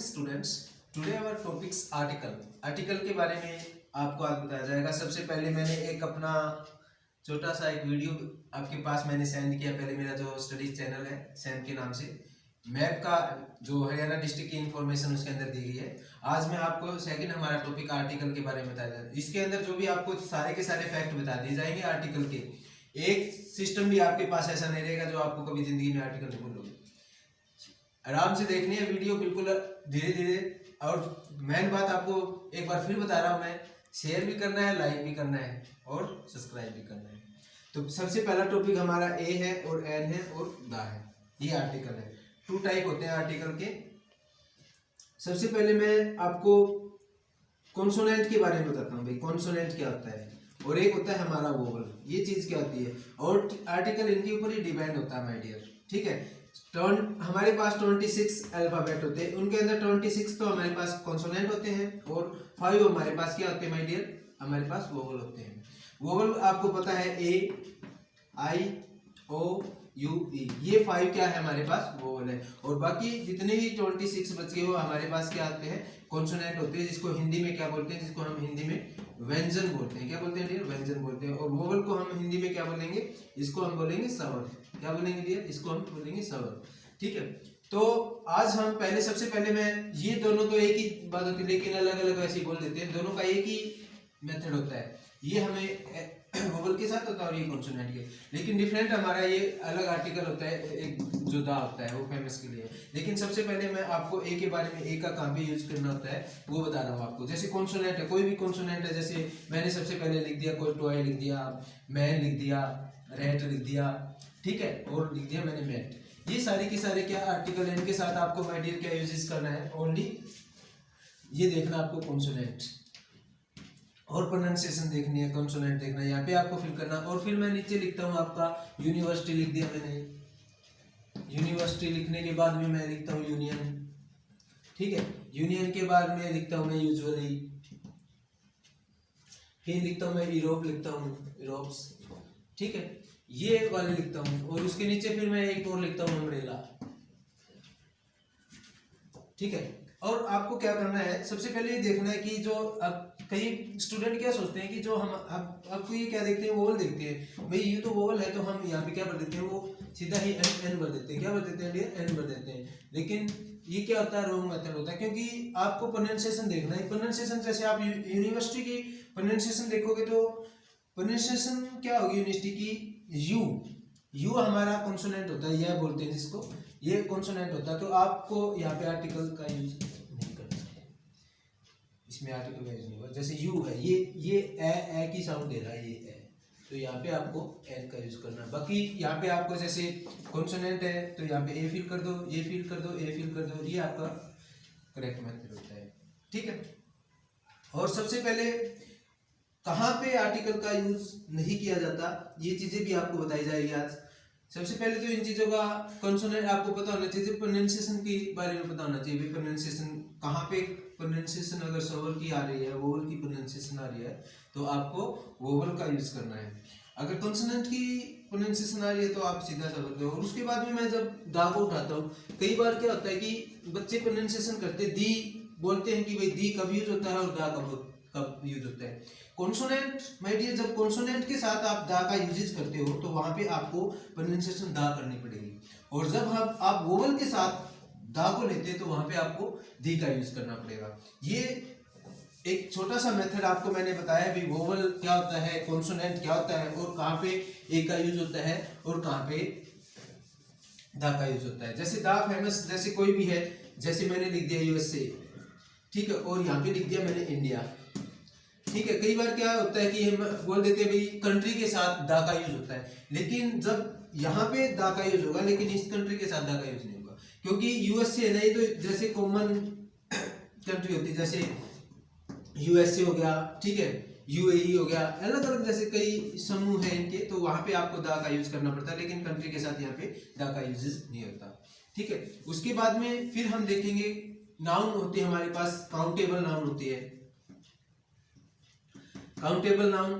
Students, today our topics article के बारे में आपको आज बताया जाएगा। सबसे पहले मैंने एक अपना छोटा सा एक वीडियो आपके पास मैंने सेंड किया। पहले मेरा जो स्टडीज चैनल है सैम के नाम से, मैप का जो हरियाणा डिस्ट्रिक्ट की इंफॉर्मेशन उसके अंदर दी गई है। आज मैं आपको सेकंड हमारा टॉपिक आर्टिकल के बारे में बताया जाएगा। इसके अंदर जो भी आपको सारे के सारे फैक्ट बता दिए जाएंगे आर्टिकल के। एक सिस्टम भी आपके पास ऐसा नहीं रहेगा जो आपको कभी जिंदगी में आर्टिकल नहीं बोलोगे। आराम से देखनी है वीडियो, बिल्कुल धीरे धीरे। और मेन बात आपको एक बार फिर बता रहा हूँ मैं, शेयर भी करना है, लाइक भी करना है और सब्सक्राइब भी करना है। तो सबसे पहला टॉपिक हमारा ए है और एन है और दा है। ये आर्टिकल है। 2 टाइप होते हैं आर्टिकल के। सबसे पहले मैं आपको कॉन्सोनेंट के बारे में बताता हूँ भाई, कॉन्सोनेंट क्या होता है, और एक होता है हमारा वोवल। ये चीज क्या होती है, और आर्टिकल इनके ऊपर ही डिपेंड होता है माय डियर। ठीक है, हमारे पास 26 अल्फाबेट होते हैं, उनके अंदर 26 तो हमारे पास कॉन्सोनेंट होते हैं और 5 हमारे पास क्या होते हैं माय डियर, हमारे पास वोवल होते हैं। वोवल आपको पता है ए आई ओ यू ई, ये 5 क्या है हमारे पास वोवल है। और बाकी जितने भी 26 बच गए वो हमारे पास क्या आते हैं, कॉन्सोनेंट होते हैं, जिसको हिंदी में क्या बोलते हैं, जिसको हम हिंदी में व्यंजन बोलते हैं। क्या बोलते हैं डियर, व्यंजन बोलते हैं। और वोवल को हम हिंदी में क्या बोलेंगे, इसको हम बोलेंगे स्वर। क्या बोलेंगे डियर, इसको हम बोलेंगे स्वर। ठीक है, तो आज हम पहले सबसे पहले मैं, ये दोनों तो एक ही बात होती है लेकिन अलग अलग ऐसे ही बोल देते हैं। दोनों का एक ही मेथड होता है। ये हमें वोवल के साथ होता है और ये कॉन्सोनेंट के, लेकिन डिफरेंट हमारा ये अलग आर्टिकल होता है। एक जो दा होता है वो फेमस के लिए। लेकिन सबसे पहले मैं आपको ए के बारे में, ए का कहाँ पे यूज करना होता है वो बता रहा हूँ आपको। जैसे कॉन्सोनेंट है, कोई भी कॉन्सोनेंट है, जैसे मैंने सबसे पहले लिख दिया कोई टॉय लिख दिया, मैन लिख दिया, रेट लिख दिया, ठीक है, और लिख दिया मैंने मैट। ये सारे के सारे क्या आर्टिकल है, इनके साथ आपको माय डियर क्या यूजेस करना है, ओनली ये देखना आपको कॉन्सोनेंट और प्रोनाउंसिएशन देखनी है, कॉन्सोनेंट देखना है, यहाँ पे आपको फिल करना। और फिर मैं नीचे लिखता हूँ आपका यूनिवर्सिटी लिख दिया मैंने। यूनिवर्सिटी लिखने के बाद में मैं लिखता हूँ यूनियन। ठीक है, यूनियन के बाद में लिखता हूँ मैं यूजुअली, फिर लिखता हूँ मैं यूरोप, लिखता हूँ यूरोप्स। ठीक है, ये वाले लिखता हूँ, और उसके नीचे फिर मैं एक और लिखता हूँ अम्ब्रेला। ठीक है, और आपको क्या करना है, सबसे पहले ये देखना है कि जो अब कई स्टूडेंट क्या सोचते हैं कि जो हम आपको ये क्या देखते हैं, वोवल देखते हैं भाई, ये तो वोवल है तो हम यहाँ पे क्या भर देते हैं, वो सीधा ही एन भर देते हैं। क्या भर देते हैं डियर, एन भर देते हैं। लेकिन ये क्या होता है, रॉन्ग मेथड होता है, क्योंकि आपको प्रोनाउंसिएशन देखना है। प्रोनाउंसिएशन जैसे आप यूनिवर्सिटी की प्रोनाउंसिएशन देखोगे तो प्रोनाउंसिएशन क्या होगी यूनिवर्सिटी की, यू हमारा कॉन्सोनेंट होता है, यह बोलते हैं जिसको, ये कॉन्सोनेंट होता है। तो आपको यहाँ पे आर्टिकल का यूज नहीं करना है, इसमें आर्टिकल का यूज नहीं होगा। जैसे यू है, ये ए की साउंड दे रहा है, ये ए, तो यहाँ पे आपको एन का यूज करना है। बाकी यहाँ पे आपको जैसे कॉन्सोनेंट है तो यहाँ पे ए फिल कर दो, ये फिल कर दो, ए फिल कर दो, ये आपका करेक्ट मेथड होता है। ठीक है, और सबसे पहले कहाँ पे आर्टिकल का यूज नहीं किया जाता, ये चीजें भी आपको बताई जाएगी आज। सबसे पहले तो इन चीजों का कॉन्सोनेंट आपको पता होना चाहिए, प्रोनाउंसिएशन के बारे में पता होना चाहिए। प्रोनाउंसिएशन कहाँ पे, प्रोनाउंसिएशन अगर सवर की आ रही है, वोवल की प्रोनाउंसिएशन आ रही है तो आपको वोवल का यूज करना है। अगर कॉन्सोनेंट की प्रोनाउंसिएशन आ रही है तो आप सीधा सा बोलते हो। और उसके बाद में मैं जब दा को उठाता हूँ, कई बार क्या होता है कि बच्चे प्रोनाउंसिएशन करते दी बोलते हैं कि भाई दी कब यूज होता है और दा कब यूज होता है। कॉन्सोनेंट माय डियर, जब कॉन्सोनेंट के साथ आप दा का यूजेज करते हो तो वहां पे आपको प्रोनाउंसिएशन दा करनी पड़ेगी। और जब आप वोवल के साथ दा को लेते हैं तो वहां पे आपको दी का यूज करना पड़ेगा। ये एक छोटा सा मेथड आपको मैंने बताया भी, वोवल क्या होता है, कॉन्सोनेंट क्या होता है, और कहाँ पे ए का यूज होता है और कहाँ पे दा का यूज होता है। जैसे दा फेमस जैसे कोई भी है, जैसे मैंने लिख दिया यूएसए, ठीक है, और यहाँ पे लिख दिया मैंने इंडिया। ठीक है, कई बार क्या होता है कि हम बोल देते हैं भाई कंट्री के साथ दा का यूज होता है, लेकिन जब यहाँ पे दा का यूज होगा लेकिन इस कंट्री के साथ दा का यूज नहीं होगा, क्योंकि यूएसए नहीं तो जैसे कॉमन कंट्री होती है, जैसे यूएसए हो गया, ठीक है, यूएई हो गया, अलग अलग जैसे कई समूह है इनके, तो वहां पे आपको दा का यूज करना पड़ता है, लेकिन कंट्री के साथ यहाँ पे दा का यूज नहीं होता। ठीक है, उसके बाद में फिर हम देखेंगे नाउन होती है हमारे पास, काउंटेबल नाउन होती है। Countable noun,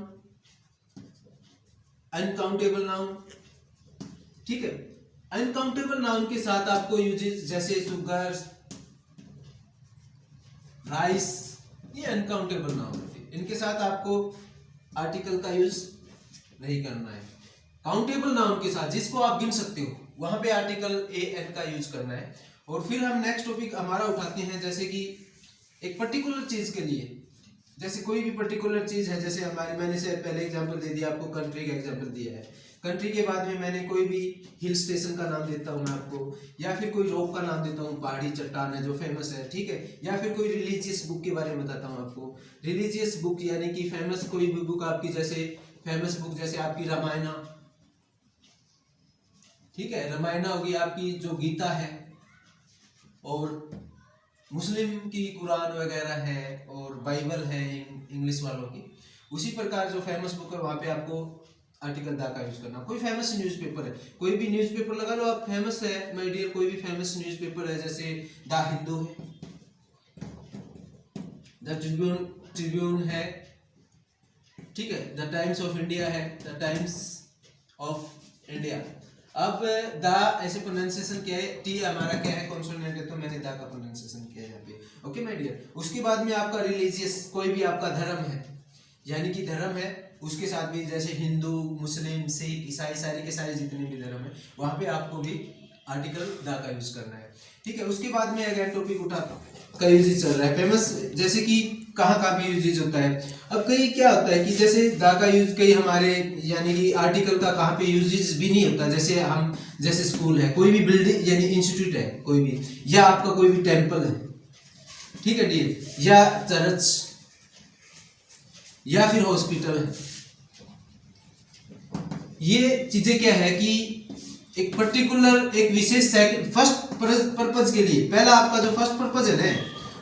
uncountable noun. ठीक है, अनकाउंटेबल नाउन के साथ आपको यूजेस जैसे सुगर, थ्राइस, ये अनकाउंटेबल नाउन होते हैं, इनके साथ आपको आर्टिकल का यूज नहीं करना है। काउंटेबल नाउन के साथ जिसको आप गिन सकते हो वहां पे आर्टिकल ए एन का यूज करना है। और फिर हम नेक्स्ट टॉपिक हमारा उठाते हैं, जैसे कि एक पर्टिकुलर चीज के लिए, जैसे कोई भी पर्टिकुलर चीज है, जैसे हमारे मैंने से पहले एग्जांपल दे दिया आपको, कंट्री का एग्जांपल दिया है। कंट्री के बाद में मैंने कोई भी हिल स्टेशन का नाम देता हूँ मैं आपको, या फिर कोई रॉक का नाम देता हूँ, पहाड़ी चट्टान है जो फेमस है, ठीक है, या फिर कोई रिलीजियस बुक के बारे में बताता हूँ आपको। रिलीजियस बुक यानी कि फेमस कोई भी बुक आपकी, जैसे फेमस बुक जैसे आपकी रामायणा, ठीक है, रामायणा होगी आपकी, जो गीता है, और मुस्लिम की कुरान वगैरह है, और बाइबल है इंग्लिश वालों की। उसी प्रकार जो फेमस बुक है वहां पे आपको आर्टिकल दा का यूज करना। कोई फेमस न्यूज़पेपर है, कोई भी न्यूज़पेपर लगा लो आप, फेमस है माय डियर, कोई भी फेमस न्यूज़पेपर है, जैसे द हिंदू है, द ट्रिब्यून है, ठीक है, द टाइम्स ऑफ इंडिया है, द टाइम्स ऑफ इंडिया। अब द ऐसे प्रोनाउंसिएशन क्या है, टी हमारा क्या है, कॉन्सोनेंट है, तो मैंने द का प्रोनाउंसिएशन किया यहाँ पे, ओके माय डियर। उसके बाद में आपका रिलीजियस, कोई भी आपका धर्म है, यानी कि धर्म है, उसके साथ भी जैसे हिंदू, मुस्लिम, सिख, ईसाई, सारे के सारे जितने भी धर्म है वहां पे आपको भी आर्टिकल द का यूज करना है, ठीक है। उसके बाद में अगेन टॉपिक उठा का यूजेज चल रहा है फेमस, जैसे कि कहाँ भी यूजेज होता है। अब कई क्या होता है कि जैसे द का यूज कई हमारे, यानी कि आर्टिकल का कहाँ पे यूजेज भी नहीं होता, जैसे हम, जैसे स्कूल है, कोई भी बिल्डिंग यानी इंस्टीट्यूट है कोई भी, या आपका कोई भी टेम्पल है, ठीक है डियर, या चर्च, या फिर हॉस्पिटल है। ये चीजें क्या है कि एक पर्टिकुलर, एक विशेष फर्स्ट पर्पज के लिए, पहला आपका जो फर्स्ट पर्पज है ना,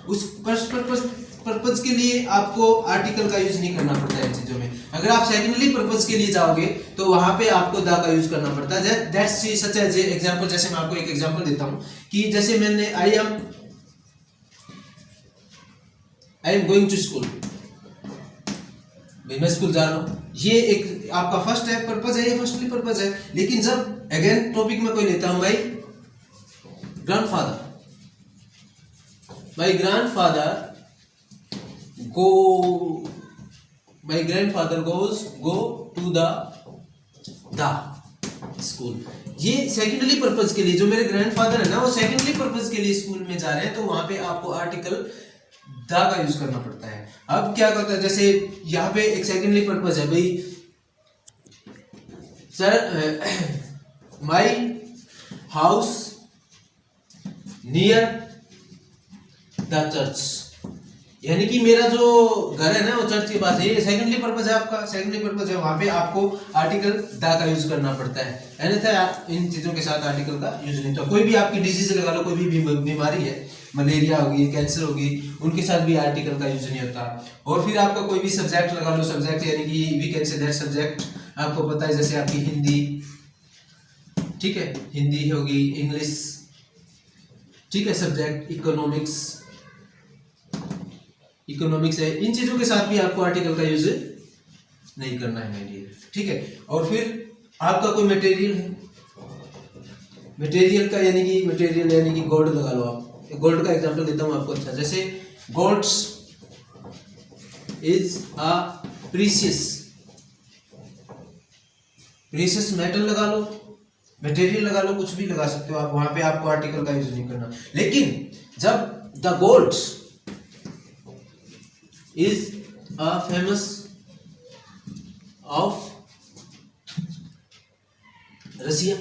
उस फर्स्ट पर्पज के लिए आपको आर्टिकल का यूज नहीं करना पड़ता है चीजों में। अगर आप सेकेंडरी पर्पज के लिए जाओगे तो वहां पे आपको द का यूज करना पड़ता है। दैट्स सच एज एग्जांपल, जैसे मैं आपको एक एग्जांपल देता हूं कि जैसे मैंने I am going to school, मैं स्कूल जा रहा हूं, ये एक आपका फर्स्ट है पर्पज है, ये फर्स्टली पर्पज है। लेकिन जब अगेन टॉपिक में कोई लेता हूं, भाई grandfather, my grandfather goes go to the school, ये सेकेंडरी पर्पज के लिए, जो मेरे ग्रैंडफादर है ना वो सेकेंडरी पर्पज के लिए स्कूल में जा रहे हैं, तो वहां पे आपको आर्टिकल द का यूज करना पड़ता है। अब क्या करता है, जैसे यहाँ पे एक सेकेंडरी पर्पज है, भाई sir my house near the church, यानी कि मेरा जो घर है ना वो चर्च के पास है, ये सेकेंडरी पर्पज है आपका, सेकेंडरी पर्पज है, वहां पे आपको आर्टिकल द का यूज करना पड़ता है। अन्यथा इन चीजों के साथ आर्टिकल का यूज नहीं। तो कोई भी आपकी डिजीज लगा लो, कोई भी बीमारी है, मलेरिया होगी, कैंसर होगी, उनके साथ भी आर्टिकल का यूज नहीं होता। और फिर आपका कोई भी सब्जेक्ट लगा लो, सब्जेक्ट यानी कि we can say that subject, आपको पता है जैसे आपकी हिंदी, ठीक है, हिंदी होगी, इंग्लिश, ठीक है, सब्जेक्ट इकोनॉमिक्स है, इन चीजों के साथ भी आपको आर्टिकल का यूज नहीं करना है मेरे, ठीक है। और फिर आपका कोई मटेरियल है, मटेरियल का यानी कि गोल्ड लगा लो आप, गोल्ड का एग्जांपल देता हूं आपको, अच्छा, जैसे golds is a precious metal लगा लो, मटेरियल लगा लो, कुछ भी लगा सकते हो आप, वहां पे आपको आर्टिकल का यूज नहीं करना। लेकिन जब the gold is a famous of Russia,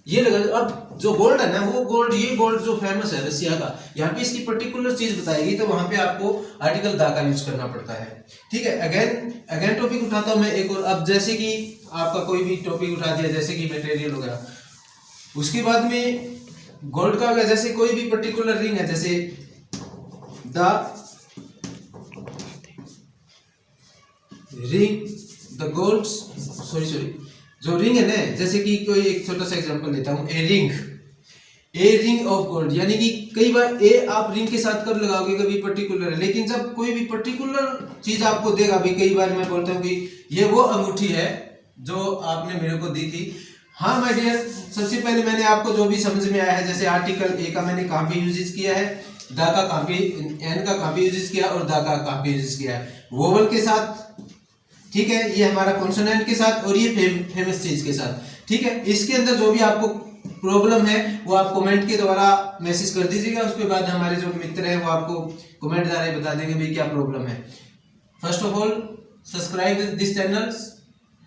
ये लगा। अब जो गोल्ड है ना वो गोल्ड, ये गोल्ड जो फेमस है रसिया का, यहाँ पे इसकी पर्टिकुलर चीज बताएगी, तो वहां पे आपको आर्टिकल द का यूज करना पड़ता है, ठीक है। अगेन टॉपिक उठाता हूं मैं एक और। अब जैसे कि आपका कोई भी टॉपिक उठा दिया, जैसे कि मटेरियल वगैरह, उसके बाद में गोल्ड का हो गया, जैसे कोई भी पर्टिकुलर रिंग है, जैसे द गोल्ड, सॉरी जो रिंग है ना, जैसे कि कोई एक छोटा सा एग्जांपल देता हूं, ए रिंग ऑफ गोल्ड, यानी कि कई बार ए आप रिंग के साथ कब लगाओगे, कभी पर्टिकुलर है, लेकिन जब कोई भी पर्टिकुलर चीज आपको देगा, भी कई बार मैं बोलता हूं कि ये वो अंगूठी है जो आपने मेरे को दी थी, हाँ माय डियर, सबसे पहले मैंने आपको जो भी समझ में आया है, जैसे आर्टिकल ए का मैंने कहाँ पे यूजेस किया है, द का कहाँ पे, एन का कहाँ पे यूजेस किया और द का कहाँ पे यूजेस किया है, वोवल के साथ, ठीक है, ये हमारा कॉन्सोनेंट के साथ और ये फेमस चीज के साथ, ठीक है। इसके अंदर जो भी आपको प्रॉब्लम है वो आप कमेंट के द्वारा मैसेज कर दीजिएगा, उसके बाद हमारे जो मित्र हैं वो आपको कमेंट द्वारा बता देंगे भाई क्या प्रॉब्लम है। First of all subscribe this channel,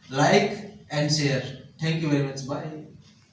like and share. Thank you very much. Bye.